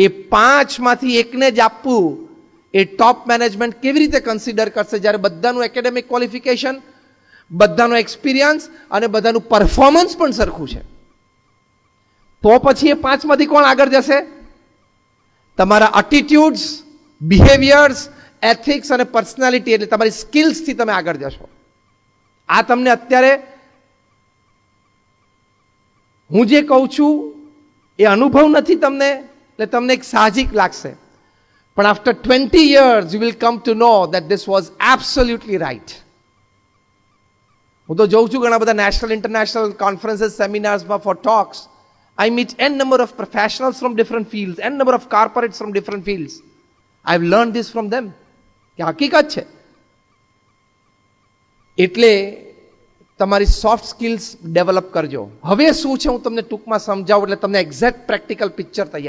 એ પાંચમાંથી એકને જ આપવું એ ટોપ મેનેજમેન્ટ કેવી રીતે કન્સિડર કરશે જ્યારે બધાનું એકેડેમિક ક્વોલિફિકેશન, બધાનો એક્સપિરિયન્સ અને બધાનું પરફોર્મન્સ પણ સરખું છે? તો પછી એ પાંચમાંથી કોણ આગળ જશે? તમારા એટીટ્યુડ્સ, બિહેવિયર્સ, એથિક્સ અને પર્સનાલિટી એટલે તમારી સ્કિલ્સથી તમે આગળ જશો. આ તમને અત્યારે હું જે કહું છું એ અનુભવ નથી તમને, એટલે તમને એક સાહજિક લાગશે, પણ after 20 years you will come to know that this was absolutely right. હું તો જોઉં છું ઘણા બધા નેશનલ ઇન્ટરનેશનલ કોન્ફરન્સીસ, સેમિનાર્સમાં for talks. I meet n number of professionals from different fields, n number of corporates from different fields. I've learned this from them. કે હકીકત છે. એટલે તમારી સોફ્ટ સ્કિલ્સ ડેવલપ કરજો. હવે શું છે હું તમને ટૂંકમાં સમજાવું એટલે તમને એક્ઝેક્ટ પ્રેક્ટિકલ પિક્ચર તૈયાર